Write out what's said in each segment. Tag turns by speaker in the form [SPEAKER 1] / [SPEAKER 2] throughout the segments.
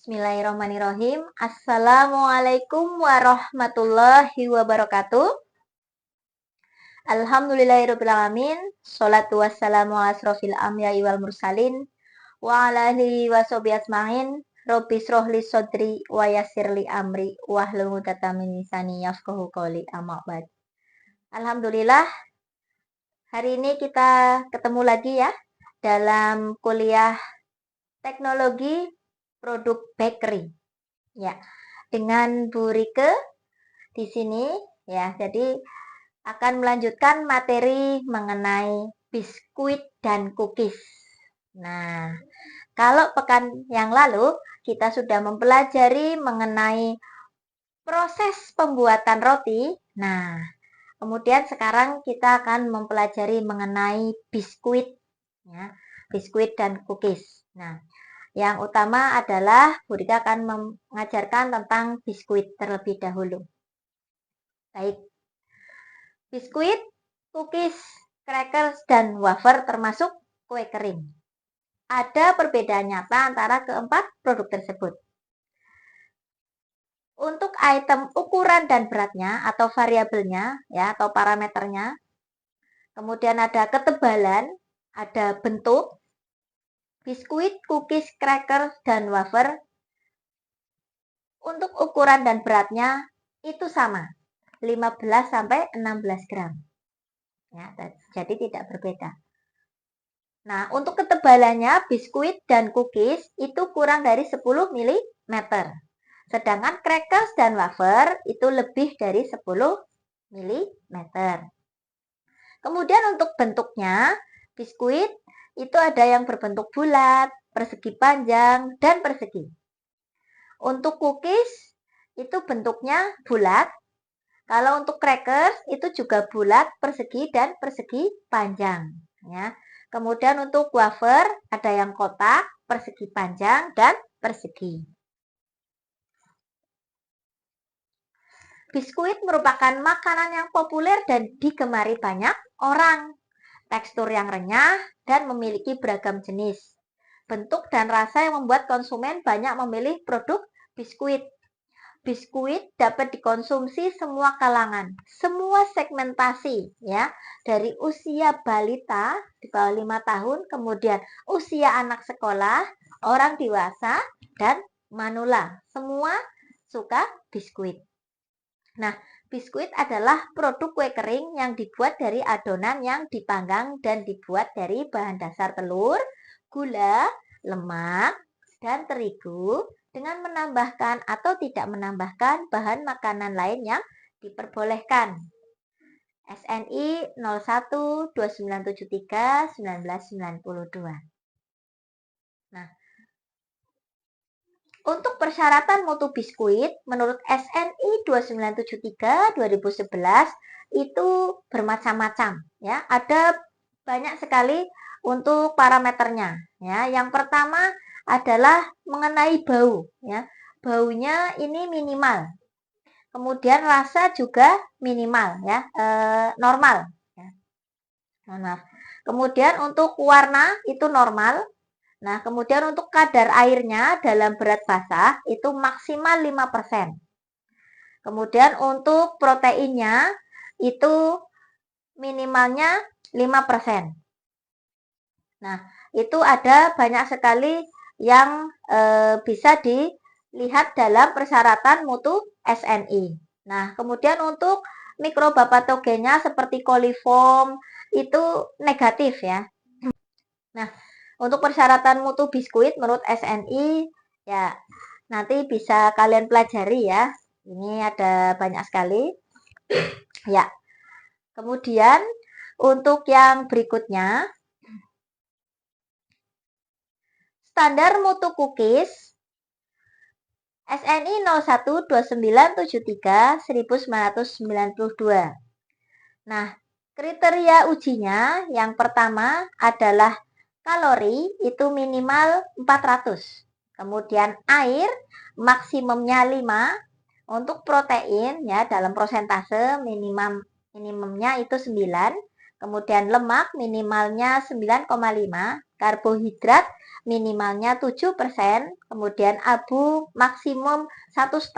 [SPEAKER 1] Bismillahirrahmanirrahim. Assalamualaikum warahmatullahi wabarakatuh. Alhamdulillahirrahmanirrahim. Salatu wassalamu ala asrofil anbiya'i wal mursalin wa ala alihi wa sahbihi asma'in. Rabbi shrahli sodri wa yassirli amri wahlul 'uqdatam min lisani yafqahu qawli, amma ba'd. Alhamdulillah, hari ini kita ketemu lagi ya dalam kuliah teknologi produk bakery. Ya, dengan Bu Rike di sini ya. Jadi akan melanjutkan materi mengenai biskuit dan cookies. Nah, kalau pekan yang lalu kita sudah mempelajari mengenai proses pembuatan roti. Nah, kemudian sekarang kita akan mempelajari mengenai biskuit ya, biskuit dan cookies. Nah, yang utama adalah Bu Rika akan mengajarkan tentang biskuit terlebih dahulu. Baik. Biskuit, cookies, crackers, dan wafer termasuk kue kering. Ada perbedaan nyata antara keempat produk tersebut. Untuk item ukuran dan beratnya atau variabelnya ya atau parameternya. Kemudian ada ketebalan, ada bentuk. Biskuit, cookies, cracker, dan wafer untuk ukuran dan beratnya itu sama, 15-16 gram. Ya, jadi tidak berbeda. Nah, untuk ketebalannya biskuit dan cookies itu kurang dari 10 mm. Sedangkan crackers dan wafer itu lebih dari 10 mm. Kemudian untuk bentuknya, biskuit itu ada yang berbentuk bulat, persegi panjang, dan persegi. Untuk cookies, itu bentuknya bulat. Kalau untuk crackers, itu juga bulat, persegi, dan persegi panjang. Ya. Kemudian untuk wafer, ada yang kotak, persegi panjang, dan persegi. Biskuit merupakan makanan yang populer dan digemari banyak orang. Tekstur yang renyah dan memiliki beragam jenis. Bentuk dan rasa yang membuat konsumen banyak memilih produk biskuit. Biskuit dapat dikonsumsi semua kalangan, semua segmentasi ya, dari usia balita di bawah 5 tahun, kemudian usia anak sekolah, orang dewasa, dan manula. Semua suka biskuit. Nah, biskuit adalah produk kue kering yang dibuat dari adonan yang dipanggang dan dibuat dari bahan dasar telur, gula, lemak, dan terigu dengan menambahkan atau tidak menambahkan bahan makanan lain yang diperbolehkan. SNI 01 2973 1992. Nah, untuk persyaratan mutu biskuit, menurut SNI 2973 2011 itu bermacam-macam ya. Ada banyak sekali untuk parameternya ya. Yang pertama adalah mengenai bau ya. Baunya ini minimal. Kemudian rasa juga minimal ya, normal ya. Maaf. Kemudian untuk warna itu normal. Nah, kemudian untuk kadar airnya dalam berat basah itu maksimal 5%. Kemudian untuk proteinnya itu minimalnya 5%. Nah, itu ada banyak sekali yang bisa dilihat dalam persyaratan mutu SNI. Nah, kemudian untuk mikroba patogennya seperti coliform itu negatif ya. Nah, untuk persyaratan mutu biskuit menurut SNI ya nanti bisa kalian pelajari ya. Ini ada banyak sekali. Ya. Kemudian untuk yang berikutnya standar mutu cookies SNI 01 2973 1992. Nah, kriteria ujinya yang pertama adalah kalori itu minimal 400. Kemudian air maksimumnya 5. Untuk protein ya dalam prosentase minimumnya itu 9. Kemudian lemak minimalnya 9,5. karbohidrat minimalnya 7%, kemudian abu maksimum 1,5%,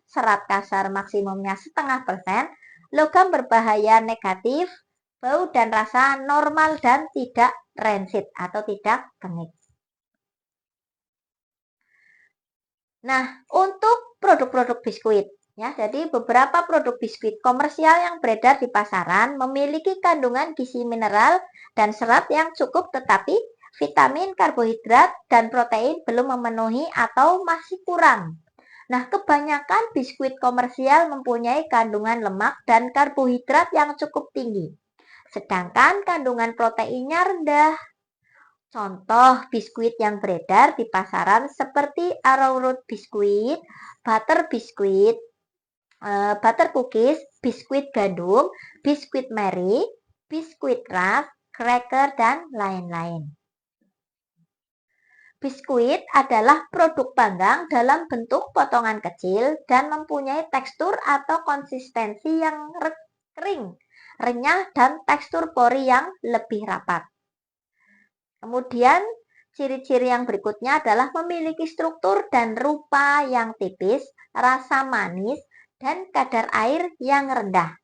[SPEAKER 1] serat kasar maksimumnya 0,5%, logam berbahaya negatif, bau dan rasa normal dan tidak rancid atau tidak bengek. Nah, untuk produk-produk biskuit, ya, jadi beberapa produk biskuit komersial yang beredar di pasaran memiliki kandungan gizi mineral dan serat yang cukup, tetapi vitamin, karbohidrat, dan protein belum memenuhi atau masih kurang. Nah, kebanyakan biskuit komersial mempunyai kandungan lemak dan karbohidrat yang cukup tinggi, sedangkan kandungan proteinnya rendah. Contoh biskuit yang beredar di pasaran seperti arrowroot biskuit, butter biskuit, butter cookies, biskuit gandum, biskuit Mary, biskuit Rusk, cracker, dan lain-lain. Biskuit adalah produk panggang dalam bentuk potongan kecil dan mempunyai tekstur atau konsistensi yang kering, renyah, dan tekstur pori yang lebih rapat. Kemudian, ciri-ciri yang berikutnya adalah memiliki struktur dan rupa yang tipis, rasa manis, dan kadar air yang rendah.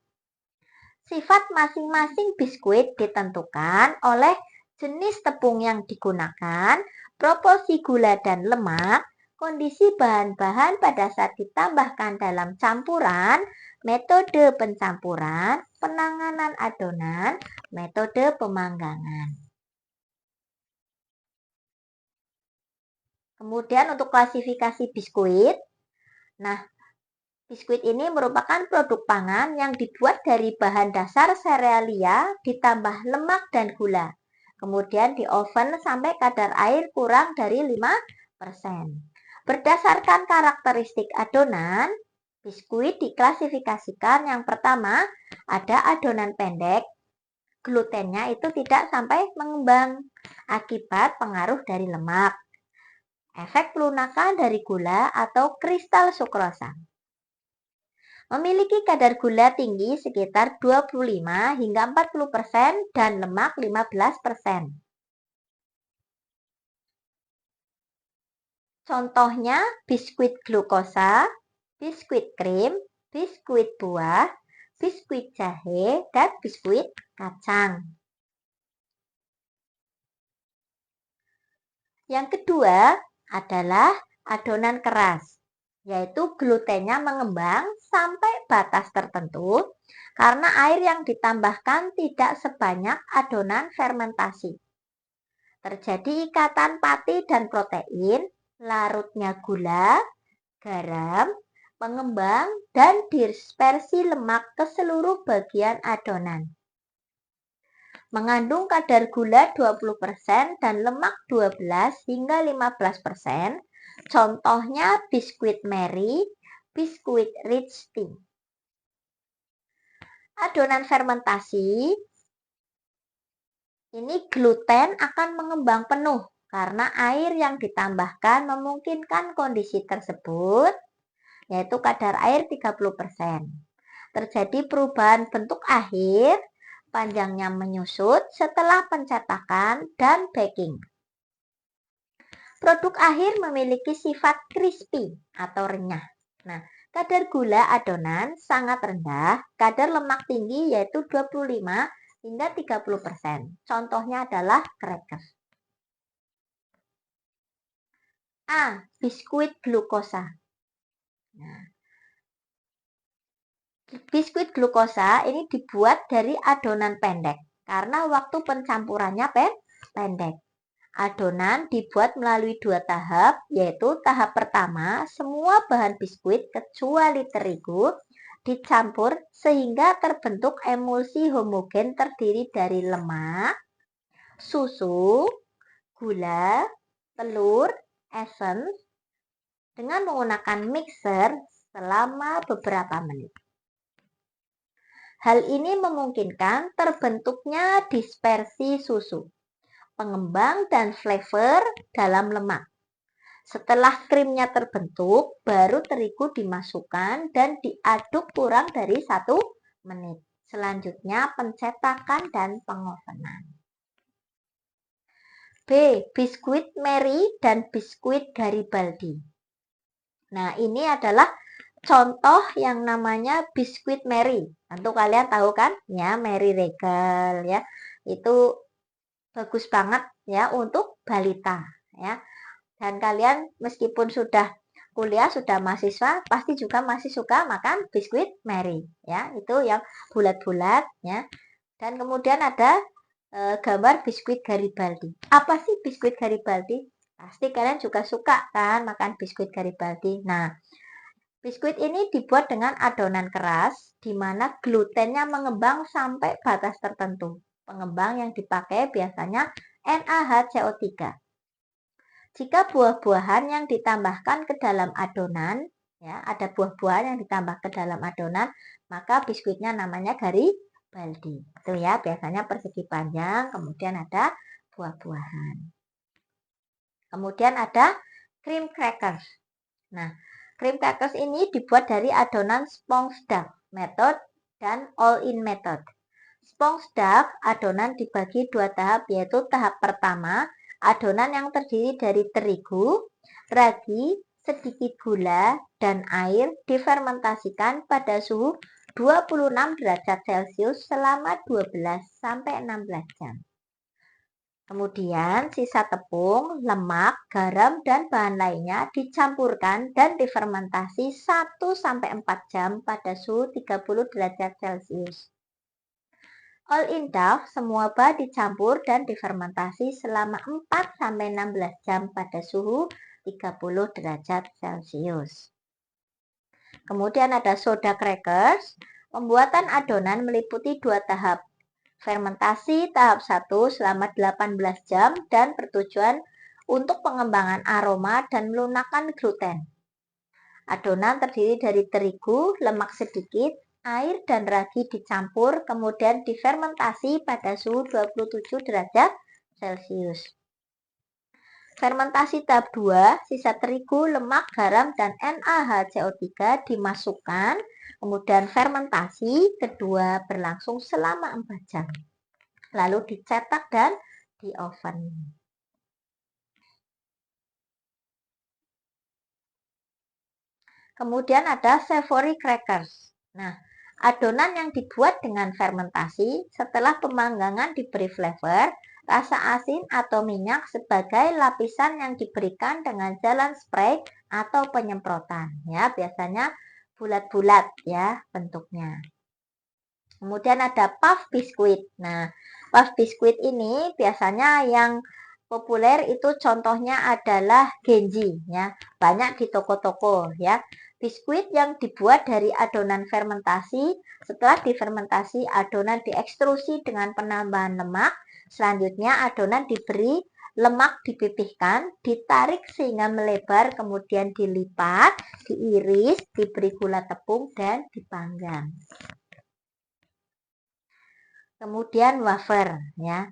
[SPEAKER 1] Sifat masing-masing biskuit ditentukan oleh jenis tepung yang digunakan, proporsi gula dan lemak, kondisi bahan-bahan pada saat ditambahkan dalam campuran, metode pencampuran, penanganan adonan, metode pemanggangan. Kemudian untuk klasifikasi biskuit, nah biskuit ini merupakan produk pangan yang dibuat dari bahan dasar serealia ditambah lemak dan gula. Kemudian di oven sampai kadar air kurang dari 5%. Berdasarkan karakteristik adonan, biskuit diklasifikasikan yang pertama ada adonan pendek, glutennya itu tidak sampai mengembang akibat pengaruh dari lemak, efek pelunakan dari gula atau kristal sukrosa. Memiliki kadar gula tinggi sekitar 25 hingga 40% dan lemak 15%. Contohnya biskuit glukosa, biskuit krim, biskuit buah, biskuit jahe, dan biskuit kacang. Yang kedua adalah adonan keras, yaitu glutennya mengembang sampai batas tertentu karena air yang ditambahkan tidak sebanyak adonan fermentasi. Terjadi ikatan pati dan protein, larutnya gula, garam, pengembang, dan dispersi lemak ke seluruh bagian adonan. Mengandung kadar gula 20% dan lemak 12 hingga 15%. Contohnya biskuit Mary, biskuit Rich Tea. Adonan fermentasi, ini gluten akan mengembang penuh karena air yang ditambahkan memungkinkan kondisi tersebut, yaitu kadar air 30%. Terjadi perubahan bentuk akhir, panjangnya menyusut setelah pencetakan dan baking. Produk akhir memiliki sifat crispy atau renyah. Nah, kadar gula adonan sangat rendah, kadar lemak tinggi yaitu 25 hingga 30%. Contohnya adalah cracker. A. Biskuit glukosa. Nah, biskuit glukosa ini dibuat dari adonan pendek karena waktu pencampurannya pendek. Adonan dibuat melalui 2 tahap, yaitu tahap pertama, semua bahan biskuit kecuali terigu dicampur sehingga terbentuk emulsi homogen terdiri dari lemak, susu, gula, telur, essence dengan menggunakan mixer selama beberapa menit. Hal ini memungkinkan terbentuknya dispersi susu, pengembang, dan flavor dalam lemak. Setelah krimnya terbentuk, baru terigu dimasukkan dan diaduk kurang dari 1 menit. Selanjutnya pencetakan dan pengovenan. B. Biskuit Mary dan biskuit Garibaldi. Nah, ini adalah contoh yang namanya biskuit Mary. Tentu kalian tahu kan? Ya, Mary Regal ya. Itu bagus banget ya untuk balita ya. Dan kalian meskipun sudah kuliah, sudah mahasiswa, pasti juga masih suka makan biskuit Mary ya. Itu yang bulat-bulat ya. Dan kemudian ada gambar biskuit Garibaldi. Apa sih biskuit Garibaldi? Pasti kalian juga suka kan makan biskuit Garibaldi. Nah, biskuit ini dibuat dengan adonan keras, di mana glutennya mengembang sampai batas tertentu. Pengembang yang dipakai biasanya NaHCO3. Jika buah-buahan yang ditambahkan ke dalam adonan, ya, ada buah-buahan yang ditambah ke dalam adonan, maka biskuitnya namanya Garibaldi. Itu ya, biasanya persegi panjang, kemudian ada buah-buahan. Kemudian ada cream crackers. Nah, cream crackers ini dibuat dari adonan sponge duck method dan all-in method. Sponge duck adonan dibagi dua tahap, yaitu tahap pertama, adonan yang terdiri dari terigu, ragi, sedikit gula, dan air difermentasikan pada suhu 26 derajat Celcius selama 12-16 jam. Kemudian sisa tepung, lemak, garam, dan bahan lainnya dicampurkan dan difermentasi 1-4 jam pada suhu 30 derajat Celcius. All-in dough, semua bahan dicampur dan difermentasi selama 4-16 jam pada suhu 30 derajat Celcius. Kemudian ada soda crackers. Pembuatan adonan meliputi dua tahap. Fermentasi tahap 1 selama 18 jam dan bertujuan untuk pengembangan aroma dan melunakkan gluten. Adonan terdiri dari terigu, lemak sedikit, air dan ragi dicampur, kemudian difermentasi pada suhu 27 derajat Celcius. Fermentasi tahap 2, sisa terigu, lemak, garam, dan NaHCO3 dimasukkan, kemudian fermentasi kedua berlangsung selama 4 jam. Lalu dicetak dan di oven. Kemudian ada savory crackers. Nah, adonan yang dibuat dengan fermentasi setelah pemanggangan diberi flavor, rasa asin atau minyak sebagai lapisan yang diberikan dengan jalan spray atau penyemprotan. Ya, biasanya bulat-bulat ya bentuknya. Kemudian ada puff biskuit. Nah, puff biskuit ini biasanya yang populer itu contohnya adalah Genji ya. Banyak di toko-toko ya. Biskuit yang dibuat dari adonan fermentasi, setelah difermentasi adonan diekstrusi dengan penambahan lemak. Selanjutnya adonan diberi lemak dipipihkan, ditarik sehingga melebar, kemudian dilipat, diiris, diberi gula tepung dan dipanggang. Kemudian wafer ya.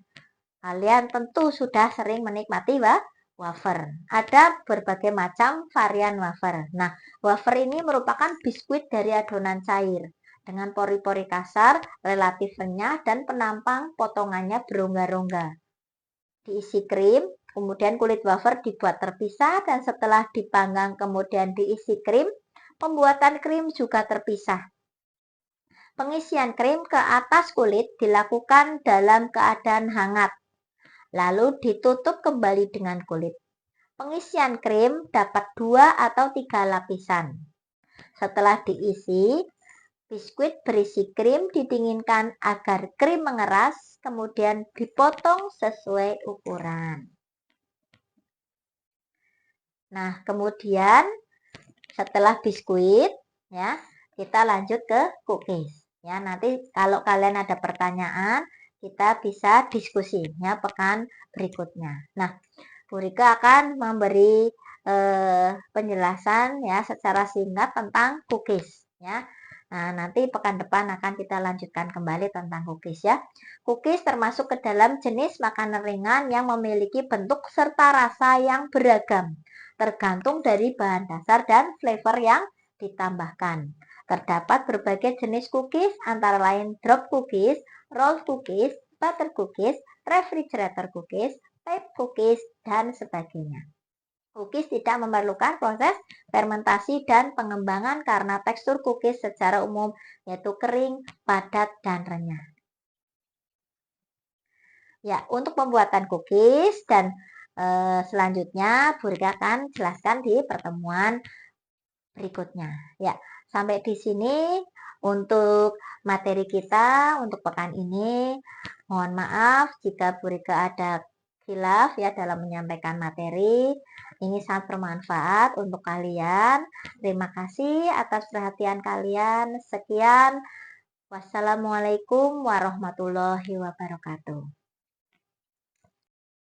[SPEAKER 1] Kalian tentu sudah sering menikmati wafer. Ada berbagai macam varian wafer. Nah, wafer ini merupakan biskuit dari adonan cair dengan pori-pori kasar, relatif renyah, dan penampang potongannya berongga-rongga. Diisi krim, kemudian kulit wafer dibuat terpisah, dan setelah dipanggang kemudian diisi krim, pembuatan krim juga terpisah. Pengisian krim ke atas kulit dilakukan dalam keadaan hangat, lalu ditutup kembali dengan kulit. Pengisian krim dapat 2 atau 3 lapisan. Setelah diisi, biskuit berisi krim didinginkan agar krim mengeras, kemudian dipotong sesuai ukuran. Nah, kemudian setelah biskuit, ya, kita lanjut ke cookies. Ya, nanti kalau kalian ada pertanyaan, kita bisa diskusi ya pekan berikutnya. Nah, Bu Rika akan memberi penjelasan ya secara singkat tentang cookies ya. Nah, nanti pekan depan akan kita lanjutkan kembali tentang cookies ya. Cookies termasuk ke dalam jenis makanan ringan yang memiliki bentuk serta rasa yang beragam, tergantung dari bahan dasar dan flavor yang ditambahkan. Terdapat berbagai jenis cookies antara lain drop cookies, roll cookies, butter cookies, refrigerator cookies, tape cookies, dan sebagainya. Cookies tidak memerlukan proses fermentasi dan pengembangan karena tekstur cookies secara umum yaitu kering, padat, dan renyah. Ya, untuk pembuatan cookies dan selanjutnya Bu Rika akan jelaskan di pertemuan berikutnya. Ya, sampai di sini untuk materi kita untuk pekan ini. Mohon maaf jika Bu Rika ada khilaf ya dalam menyampaikan materi. Ini sangat bermanfaat untuk kalian. Terima kasih atas perhatian kalian. Sekian. Wassalamualaikum warahmatullahi wabarakatuh.